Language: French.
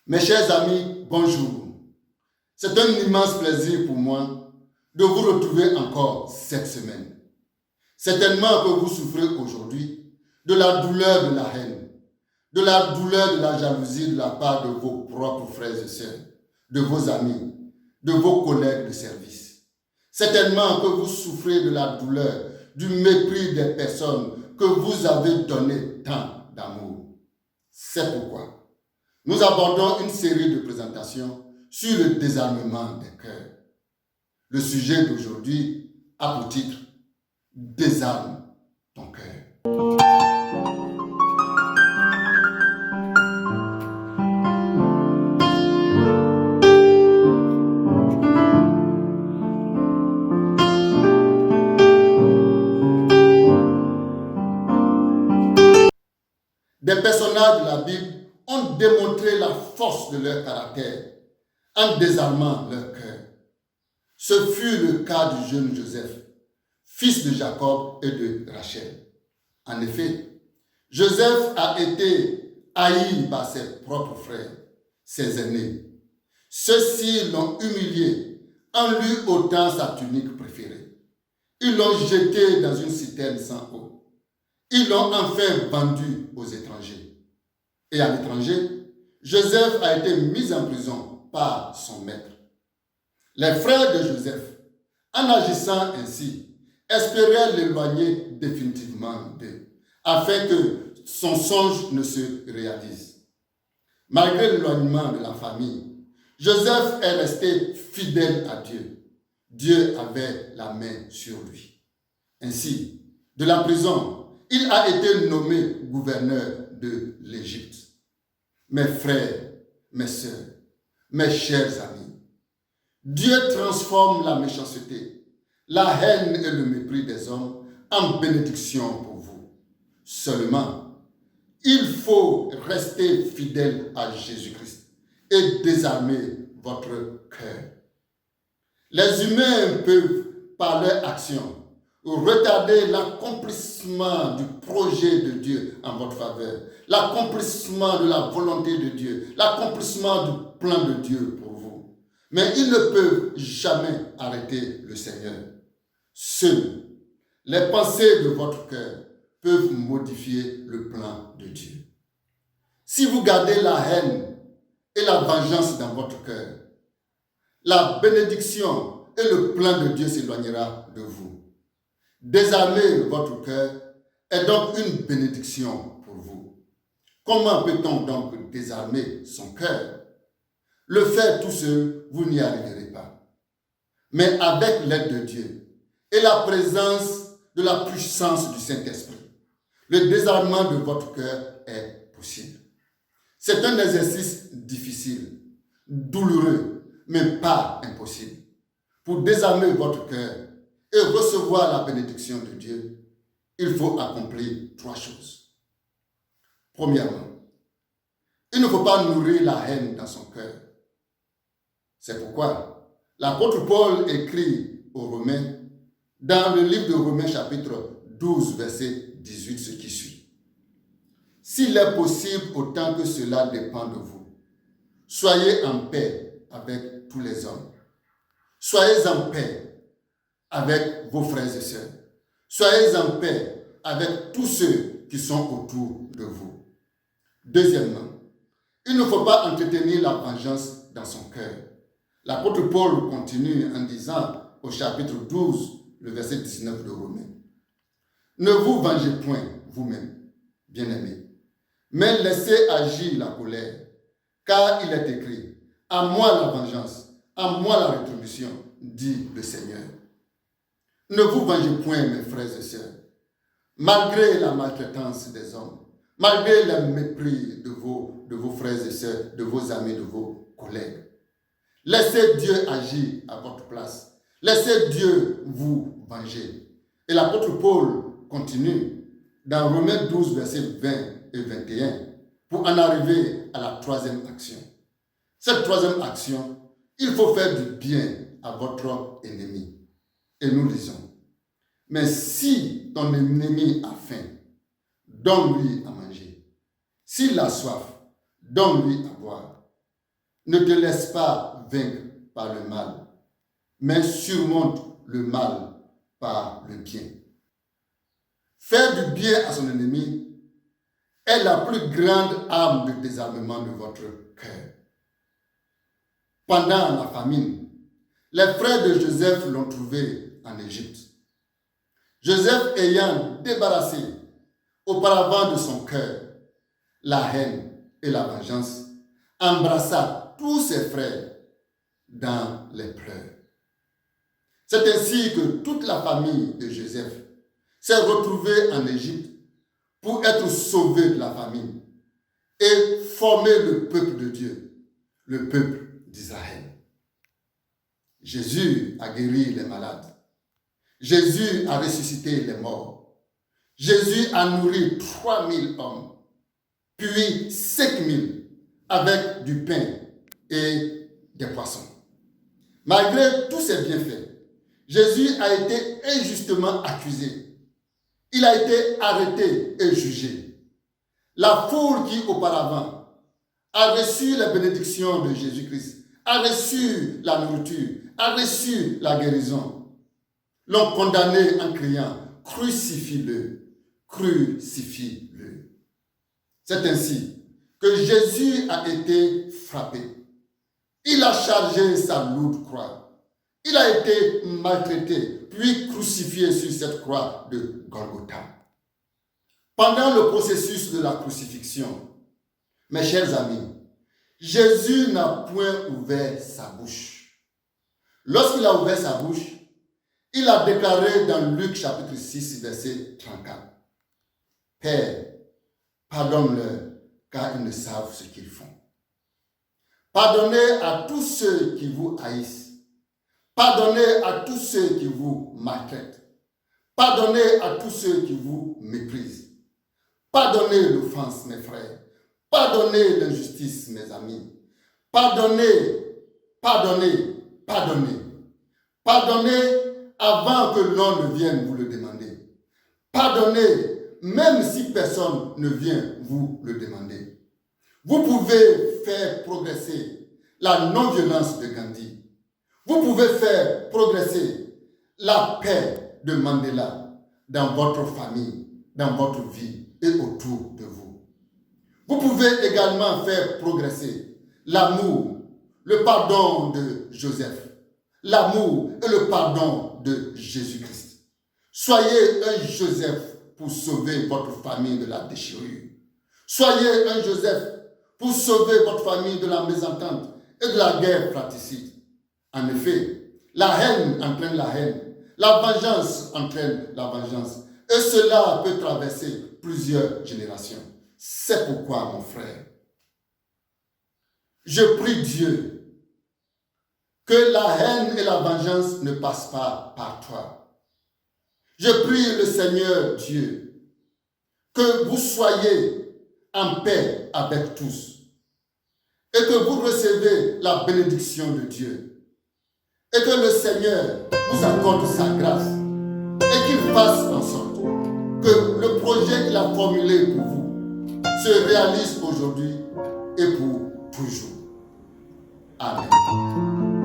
Mes chers amis, bonjour. C'est un immense plaisir pour moi de vous retrouver encore cette semaine. Certainement que vous souffrez aujourd'hui de la douleur de la haine, de la douleur de la jalousie de la part de vos propres frères et sœurs, de vos amis, de vos collègues de service. Certainement que vous souffrez de la douleur, du mépris des personnes que vous avez donné tant d'amour. C'est pourquoi nous abordons une série de présentations sur le désarmement des cœurs. Le sujet d'aujourd'hui a pour titre « Désarme ton cœur ». Des personnages de la Bible ont démontré la force de leur caractère en désarmant leur cœur. Ce fut le cas du jeune Joseph, fils de Jacob et de Rachel. En effet, Joseph a été haï par ses propres frères, ses aînés. Ceux-ci l'ont humilié en lui ôtant sa tunique préférée. Ils l'ont jeté dans une citerne sans eau. Ils l'ont enfin vendu aux étrangers. Et à l'étranger, Joseph a été mis en prison par son maître. Les frères de Joseph, en agissant ainsi, espéraient l'éloigner définitivement d'eux, afin que son songe ne se réalise. Malgré l'éloignement de la famille, Joseph est resté fidèle à Dieu. Dieu avait la main sur lui. Ainsi, de la prison, il a été nommé gouverneur de l'Égypte. Mes frères, mes sœurs, mes chers amis, Dieu transforme la méchanceté, la haine et le mépris des hommes en bénédiction pour vous. Seulement, il faut rester fidèle à Jésus-Christ et désarmer votre cœur. Les humains peuvent, par leur action, retarder l'accomplissement du projet de Dieu en votre faveur, l'accomplissement de la volonté de Dieu, l'accomplissement du plan de Dieu pour vous. Mais ils ne peuvent jamais arrêter le Seigneur. Seules les pensées de votre cœur peuvent modifier le plan de Dieu. Si vous gardez la haine et la vengeance dans votre cœur, la bénédiction et le plan de Dieu s'éloignera de vous. Désarmer votre cœur est donc une bénédiction pour vous. Comment peut-on donc désarmer son cœur? Le faire tout seul, vous n'y arriverez pas. Mais avec l'aide de Dieu et la présence de la puissance du Saint-Esprit, le désarmement de votre cœur est possible. C'est un exercice difficile, douloureux, mais pas impossible. Pour désarmer votre cœur et recevoir la bénédiction de Dieu, il faut accomplir 3 choses. Premièrement, il ne faut pas nourrir la haine dans son cœur. C'est pourquoi l'apôtre Paul écrit aux Romains, dans le livre de Romains chapitre 12, verset 18, ce qui suit. S'il est possible, autant que cela dépend de vous, soyez en paix avec tous les hommes. Soyez en paix avec vos frères et sœurs. Soyez en paix avec tous ceux qui sont autour de vous. Deuxièmement, il ne faut pas entretenir la vengeance dans son cœur. L'apôtre Paul continue en disant au chapitre 12, le verset 19 de Romains. Ne vous vengez point vous-même, bien-aimés, mais laissez agir la colère, car il est écrit, à moi la vengeance, à moi la rétribution, dit le Seigneur. Ne vous vengez point, mes frères et sœurs, malgré la maltraitance des hommes, malgré le mépris de vos frères et sœurs, de vos amis, de vos collègues. Laissez Dieu agir à votre place. Laissez Dieu vous venger. Et l'apôtre Paul continue dans Romains 12, versets 20 et 21 pour en arriver à la 3e action. Cette 3e action, il faut faire du bien à votre ennemi. Et nous lisons, mais si ton ennemi a faim, donne-lui à manger. S'il a soif, donne-lui à boire. Ne te laisse pas vaincre par le mal, mais surmonte le mal par le bien. Faire du bien à son ennemi est la plus grande arme de désarmement de votre cœur. Pendant la famine, les frères de Joseph l'ont trouvé en Égypte. Joseph ayant débarrassé auparavant de son cœur la haine et la vengeance, embrassa tous ses frères dans les pleurs. C'est ainsi que toute la famille de Joseph s'est retrouvée en Égypte pour être sauvée de la famine et former le peuple de Dieu, le peuple d'Israël. Jésus a guéri les malades. Jésus a ressuscité les morts. Jésus a nourri 3000 hommes, puis 5000 avec du pain et des poissons. Malgré tous ces bienfaits, Jésus a été injustement accusé. Il a été arrêté et jugé. La foule qui auparavant a reçu la bénédiction de Jésus-Christ, a reçu la nourriture, a reçu la guérison, l'ont condamné en criant « Crucifie-le, crucifie-le ». C'est ainsi que Jésus a été frappé. Il a chargé sa lourde croix. Il a été maltraité, puis crucifié sur cette croix de Golgotha. Pendant le processus de la crucifixion, mes chers amis, Jésus n'a point ouvert sa bouche. Lorsqu'il a ouvert sa bouche, il a déclaré dans Luc chapitre 6, verset 34, « Père, pardonne-leur, car ils ne savent ce qu'ils font. Pardonnez à tous ceux qui vous haïssent. Pardonnez à tous ceux qui vous maltraitent. Pardonnez à tous ceux qui vous méprisent. Pardonnez l'offense, mes frères. Pardonnez l'injustice, mes amis. Pardonnez, pardonnez, pardonnez. Pardonnez avant que l'on ne vienne vous le demander. Pardonnez même si personne ne vient vous le demander. Vous pouvez faire progresser la non-violence de Gandhi. Vous pouvez faire progresser la paix de Mandela dans votre famille, dans votre vie et autour de vous. Vous pouvez également faire progresser l'amour, le pardon de Joseph, l'amour et le pardon de Jésus-Christ. Soyez un Joseph pour sauver votre famille de la déchirure. Soyez un Joseph pour sauver votre famille de la mésentente et de la guerre fratricide. En effet, la haine entraîne la haine, la vengeance entraîne la vengeance, et cela peut traverser plusieurs générations. C'est pourquoi, mon frère, je prie Dieu que la haine et la vengeance ne passent pas par toi. Je prie le Seigneur Dieu que vous soyez en paix avec tous et que vous recevez la bénédiction de Dieu. Et que le Seigneur vous accorde sa grâce et qu'il fasse en sorte que le projet qu'il a formulé pour vous se réalise aujourd'hui et pour toujours. Amen.